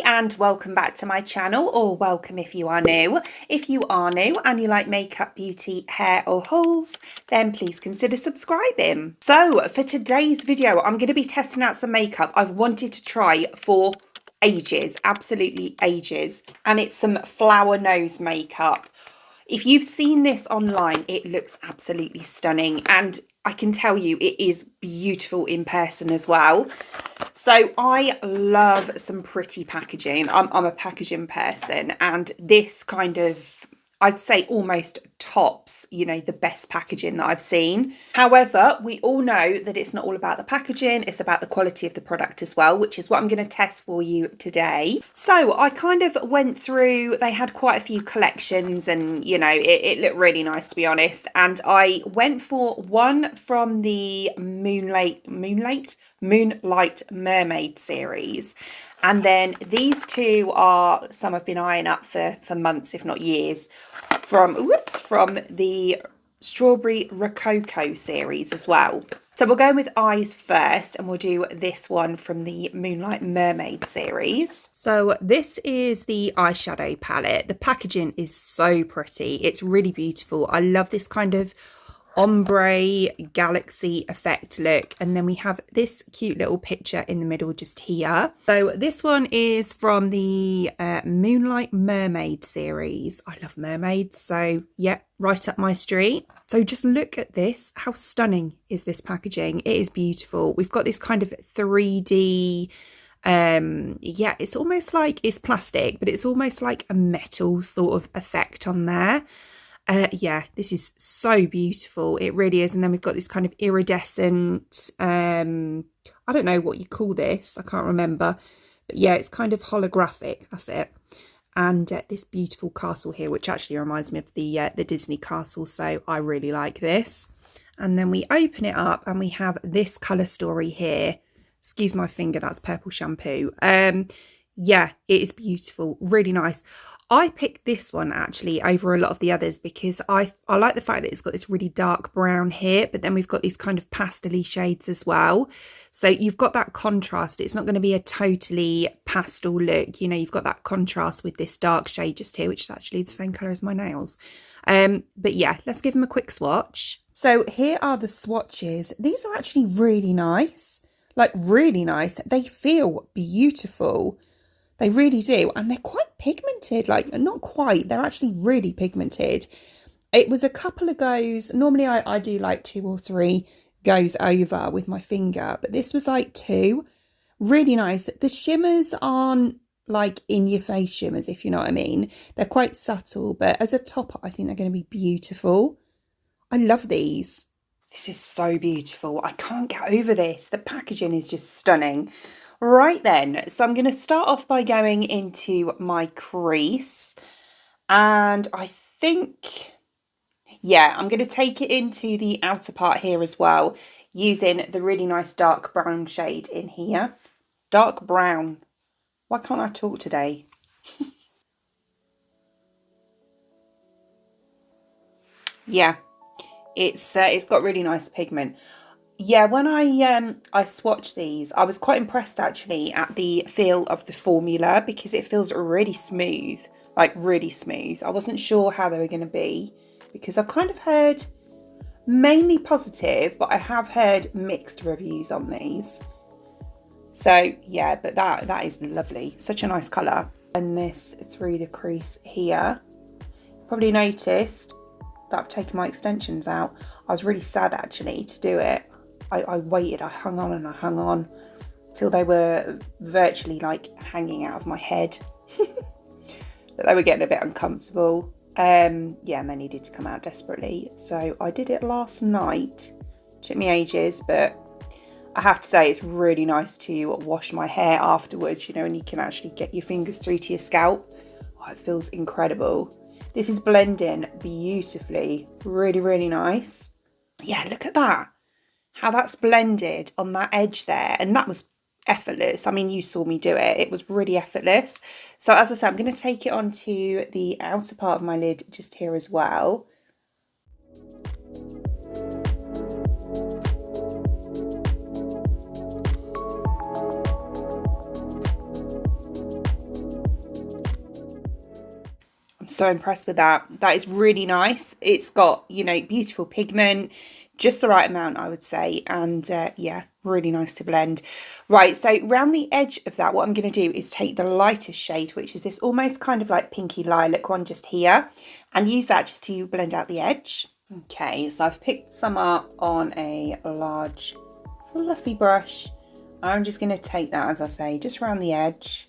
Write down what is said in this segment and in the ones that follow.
and welcome back to my channel, or welcome if you are new. If you are new and you like makeup, beauty, hair or hauls, then please consider subscribing. So for today's video, I'm going to be testing out some makeup I've wanted to try for ages, absolutely ages, and it's some flower nose makeup. If you've seen this online, it looks absolutely stunning, and I can tell you it is beautiful in person as well. So I love some pretty packaging. I'm a packaging person, and this kind of, I'd say almost tops, you know, the best packaging that I've seen. However, we all know that it's not all about the packaging, it's about the quality of the product as well, which is what I'm going to test for you today. So I kind of went through, they had quite a few collections and, you know, it looked really nice, to be honest. And I went for one from the Moonlight Mermaid series. And then these two are some I've been eyeing up for months, if not years, from the Strawberry Rococo series as well. So we'll go with eyes first, and we'll do this one from the Moonlight Mermaid series. So this is the eyeshadow palette. The packaging is so pretty. It's really beautiful. I love this kind of ombre galaxy effect look, and then we have this cute little picture in the middle just here. So this one is from the Moonlight Mermaid series. I love mermaids, so yeah, right up my street. So just look at this. How stunning is this packaging? It is beautiful. We've got this kind of 3D, yeah, it's almost like it's plastic, but it's almost like a metal sort of effect on there. Yeah, this is so beautiful. It really is. And then we've got this kind of iridescent, I don't know what you call this. I can't remember. But yeah, it's kind of holographic. That's it. And this beautiful castle here, which actually reminds me of the Disney castle. So I really like this. And then we open it up and we have this colour story here. Excuse my finger, that's purple shampoo. Yeah, it is beautiful. Really nice. I picked this one actually over a lot of the others because I like the fact that it's got this really dark brown here, but then we've got these kind of pastel-y shades as well. So you've got that contrast. It's not going to be a totally pastel look. You know, you've got that contrast with this dark shade just here, which is actually the same colour as my nails. But yeah, let's give them a quick swatch. So here are the swatches. These are actually really nice, like really nice. They feel beautiful. They really do. And they're quite pigmented, like not quite, they're actually really pigmented. It was a couple of goes. Normally I do like 2 or 3 goes over with my finger, but this was like 2. Really nice. The shimmers aren't like in your face shimmers, if you know what I mean. They're quite subtle, but as a topper, I think they're going to be beautiful. I love these. This is so beautiful. I can't get over this. The packaging is just stunning. Right then, so I'm going to start off by going into my crease, and I think, yeah, I'm going to take it into the outer part here as well, using the really nice dark brown shade in here. Dark brown. Why can't I talk today? Yeah, it's got really nice pigment. Yeah, when I swatched these, I was quite impressed actually at the feel of the formula because it feels really smooth, like really smooth. I wasn't sure how they were going to be because I've kind of heard mainly positive, but I have heard mixed reviews on these. So yeah, but that is lovely. Such a nice colour. And this through the crease here. Probably noticed that I've taken my extensions out. I was really sad actually to do it. I waited, I hung on and I hung on till they were virtually like hanging out of my head. But they were getting a bit uncomfortable. Yeah, and they needed to come out desperately. So I did it last night. Took me ages, but I have to say it's really nice to wash my hair afterwards, you know, and you can actually get your fingers through to your scalp. Oh, it feels incredible. This is blending beautifully. Really, really nice. Yeah, look at that. How that's blended on that edge there, and that was effortless. I mean, you saw me do it. It was really effortless. So as I said, I'm going to take it onto the outer part of my lid just here as well. so impressed with that. That is really nice. It's got, you know, beautiful pigment, just the right amount, I would say. And yeah, really nice to blend. Right, so around the edge of that, what I'm going to do is take the lightest shade, which is this almost kind of like pinky lilac one just here, and use that just to blend out the edge. Okay, so I've picked some up on a large fluffy brush. I'm just going to take that, as I say, just around the edge.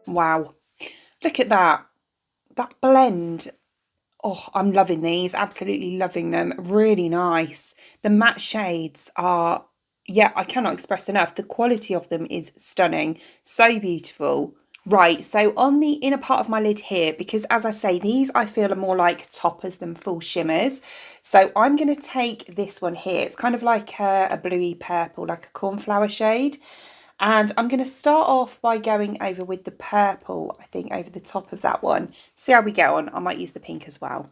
Wow, look at that blend. Oh, I'm loving these, absolutely loving them. Really nice. The matte shades are, yeah, I cannot express enough. The quality of them is stunning, so beautiful. Right, so on the inner part of my lid here, because as I say, these I feel are more like toppers than full shimmers. So I'm going to take this one here. It's kind of like a bluey purple, like a cornflower shade. And I'm going to start off by going over with the purple, I think, over the top of that one. See how we go on. I might use the pink as well.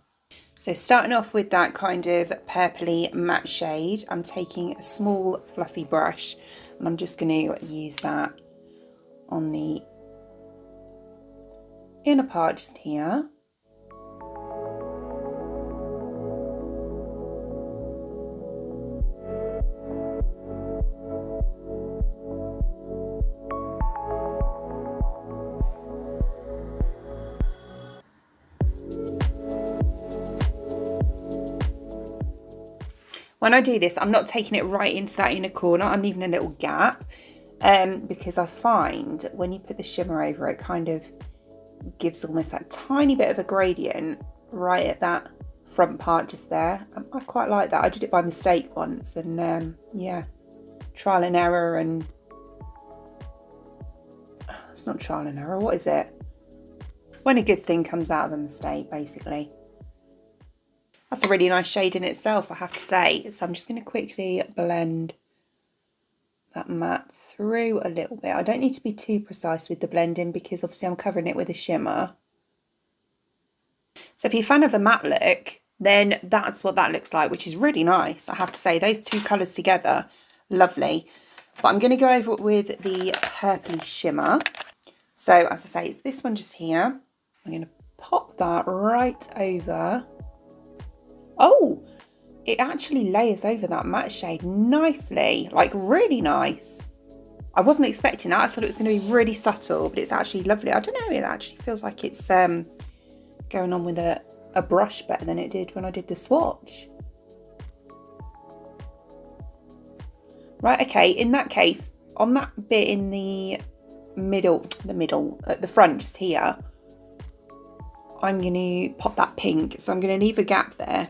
So starting off with that kind of purpley matte shade, I'm taking a small fluffy brush and I'm just going to use that on the inner part just here. When I do this, I'm not taking it right into that inner corner. I'm leaving a little gap because I find when you put the shimmer over it, kind of gives almost that tiny bit of a gradient right at that front part just there. I quite like that. I did it by mistake once and yeah, trial and error, and it's not trial and error. What is it? When a good thing comes out of a mistake, basically. That's a really nice shade in itself, I have to say. So I'm just going to quickly blend that matte through a little bit. I don't need to be too precise with the blending because obviously I'm covering it with a shimmer. So if you're a fan of a matte look, then that's what that looks like, which is really nice, I have to say. Those two colours together, lovely. But I'm going to go over it with the purpley shimmer. So as I say, it's this one just here. I'm going to pop that right over. Oh, it actually layers over that matte shade nicely, like really nice. I wasn't expecting that. I thought it was going to be really subtle, but it's actually lovely. I don't know, it actually feels like it's going on with a brush better than it did when I did the swatch. Right, okay, in that case, on that bit in the middle, at the front just here, I'm going to pop that pink. So I'm going to leave a gap there.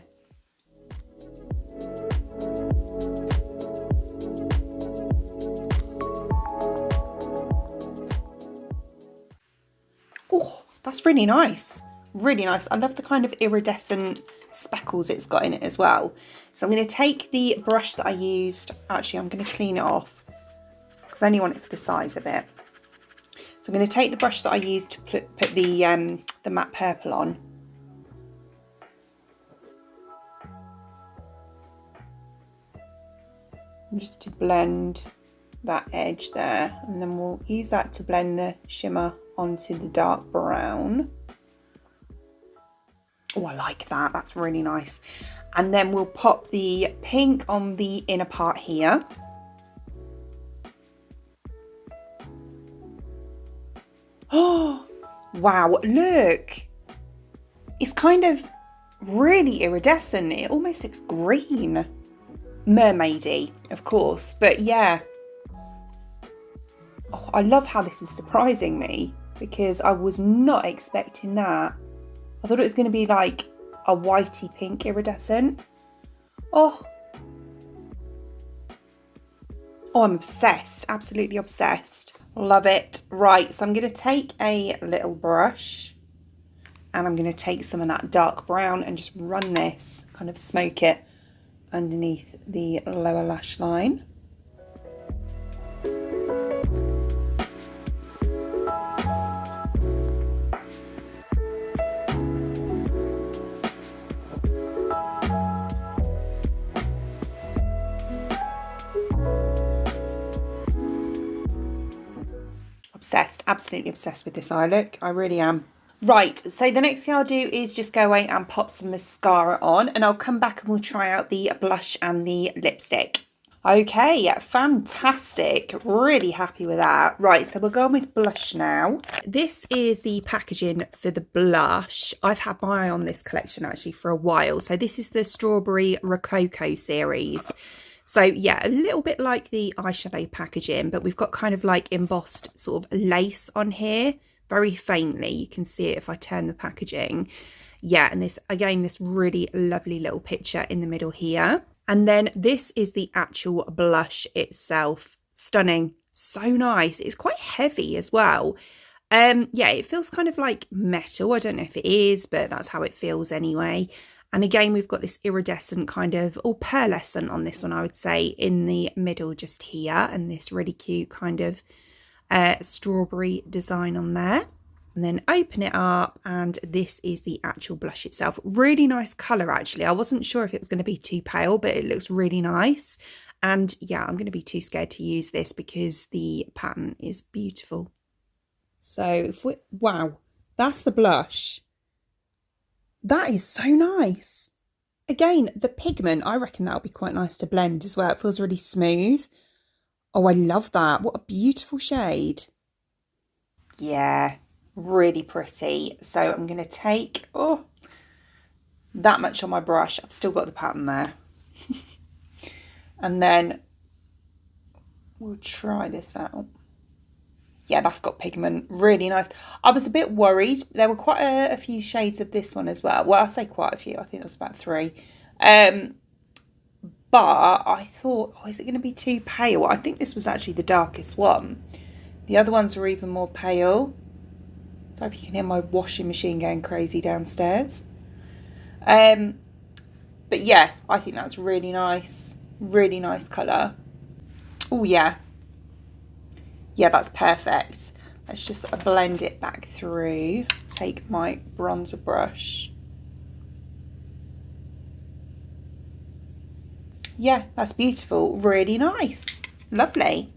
Oh, that's really nice. Really nice. I love the kind of iridescent speckles it's got in it as well. So I'm going to take the brush that I used. Actually, I'm going to clean it off because I only want it for the size of it. So I'm going to take the brush that I used to put the matte purple on. And just to blend that edge there, and then we'll use that to blend the shimmer onto the dark brown. Oh, I like that. That's really nice. And then we'll pop the pink on the inner part here. Oh, wow, look. It's kind of really iridescent. It almost looks green. Mermaidy, of course, but yeah. Oh, I love how this is surprising me because I was not expecting that. I thought it was going to be like a whitey pink iridescent. Oh, I'm obsessed. Absolutely obsessed. Love it. Right, so I'm going to take a little brush and I'm going to take some of that dark brown and just run this, kind of smoke it underneath the lower lash line. obsessed, absolutely obsessed with this eye look. I really am. Right, so the next thing I'll do is just go away and pop some mascara on, and I'll come back and we'll try out the blush and the lipstick. Okay, fantastic. Really happy with that. Right, so we're going with blush now. This is the packaging for the blush. I've had my eye on this collection actually for a while. So this is the Strawberry Rococo series. So yeah, a little bit like the eyeshadow packaging, but we've got kind of like embossed sort of lace on here, very faintly. You can see it if I turn the packaging. Yeah, and this, again, this really lovely little picture in the middle here. And then this is the actual blush itself. Stunning. So nice. It's quite heavy as well. Yeah, it feels kind of like metal. I don't know if it is, but that's how it feels anyway. And again, we've got this iridescent kind of, or pearlescent on this one, I would say, in the middle just here. And this really cute kind of strawberry design on there. And then open it up, and this is the actual blush itself. Really nice colour, actually. I wasn't sure if it was going to be too pale, but it looks really nice. And yeah, I'm going to be too scared to use this because the pattern is beautiful. So, if we, wow, that's the blush. That is so nice. Again, the pigment, I reckon that'll be quite nice to blend as well. It feels really smooth. Oh, I love that. What a beautiful shade. Yeah. Really pretty. So I'm going to take that much on my brush. I've still got the pattern there. And then we'll try this out. Yeah, that's got pigment. Really nice. I was a bit worried. There were quite a few shades of this one as well. Well, I say quite a few. I think there was about 3. But I thought, is it going to be too pale? I think this was actually the darkest one. The other ones were even more pale. So if you can hear my washing machine going crazy downstairs. But yeah, I think that's really nice. Really nice colour. Oh yeah. Yeah, that's perfect. Let's just blend it back through. Take my bronzer brush. Yeah, that's beautiful. Really nice. Lovely.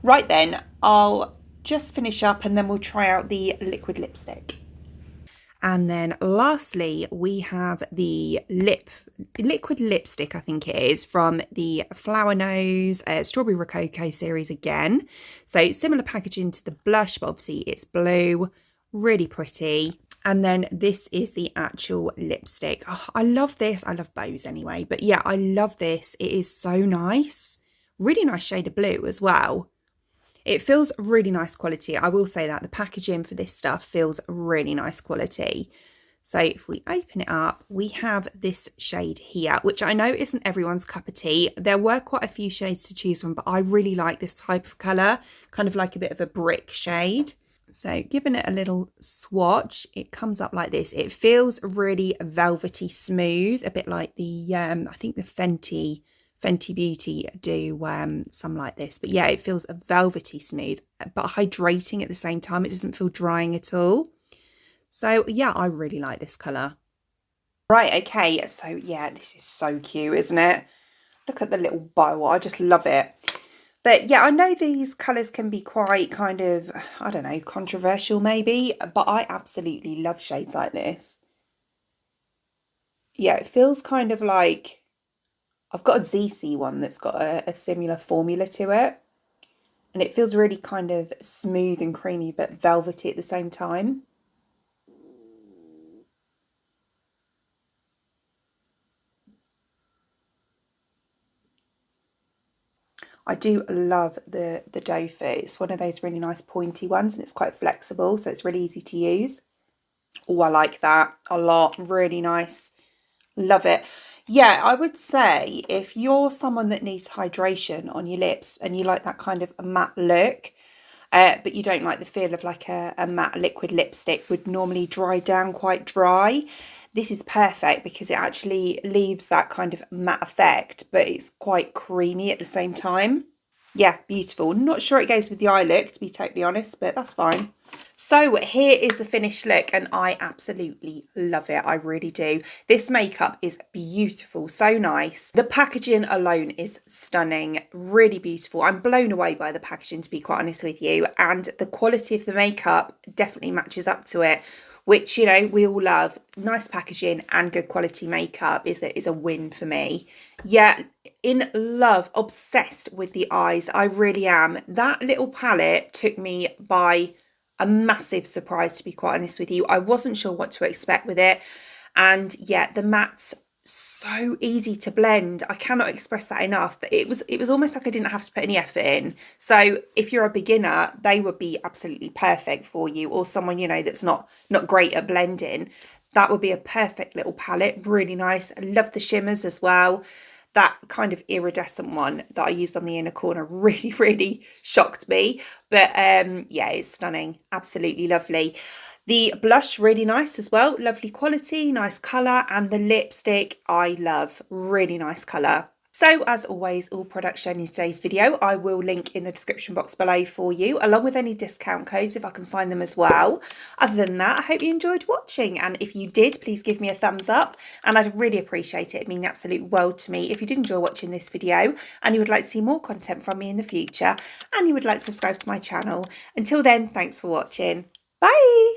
Right then, I'll just finish up and then we'll try out the liquid lipstick. And then lastly, we have the liquid lipstick, I think it is, from the Flower Nose Strawberry Rococo series again. So similar packaging to the blush, but obviously it's blue, really pretty. And then this is the actual lipstick. Oh, I love this. I love bows anyway, but yeah, I love this. It is so nice. Really nice shade of blue as well. It feels really nice quality. I will say that the packaging for this stuff feels really nice quality. So if we open it up, we have this shade here, which I know isn't everyone's cup of tea. There were quite a few shades to choose from, but I really like this type of colour, kind of like a bit of a brick shade. So giving it a little swatch, it comes up like this. It feels really velvety smooth, a bit like the, I think the Fenty Beauty do some like this. But yeah, it feels velvety smooth, but hydrating at the same time. It doesn't feel drying at all. So yeah, I really like this colour. Right, okay, so yeah, this is so cute, isn't it? Look at the little bow. I just love it. But yeah, I know these colours can be quite kind of, I don't know, controversial maybe, but I absolutely love shades like this. Yeah, it feels kind of like, I've got a ZC one that's got a similar formula to it. And it feels really kind of smooth and creamy, but velvety at the same time. I do love the doe foot. It's one of those really nice pointy ones and it's quite flexible, so it's really easy to use. Oh, I like that a lot. Really nice. Love it. Yeah, I would say if you're someone that needs hydration on your lips and you like that kind of a matte look, but you don't like the feel of like a matte liquid lipstick would normally dry down quite dry, this is perfect because it actually leaves that kind of matte effect, but it's quite creamy at the same time. Yeah, beautiful. Not sure it goes with the eye look, to be totally honest, but that's fine. So here is the finished look and I absolutely love it. I really do. This makeup is beautiful, so nice. The packaging alone is stunning, really beautiful. I'm blown away by the packaging, to be quite honest with you, and the quality of the makeup definitely matches up to it, which, you know, we all love. Nice packaging and good quality makeup is a win for me. Yeah, in love, obsessed with the eyes. I really am. That little palette took me by a massive surprise, to be quite honest with you. I wasn't sure what to expect with it. And yeah, the mattes, so easy to blend. I cannot express that enough. That it was almost like I didn't have to put any effort in. So if you're a beginner, they would be absolutely perfect for you, or someone, you know, that's not great at blending. That would be a perfect little palette. Really nice. I love the shimmers as well. That kind of iridescent one that I used on the inner corner really, really shocked me. But yeah, it's stunning. Absolutely lovely. The blush, really nice as well. Lovely quality, nice colour. And the lipstick, I love. Really nice colour. So as always, all products shown in today's video, I will link in the description box below for you, along with any discount codes if I can find them as well. Other than that, I hope you enjoyed watching. And if you did, please give me a thumbs up. And I'd really appreciate it. It'd mean the absolute world to me if you did enjoy watching this video and you would like to see more content from me in the future and you would like to subscribe to my channel. Until then, thanks for watching. Bye!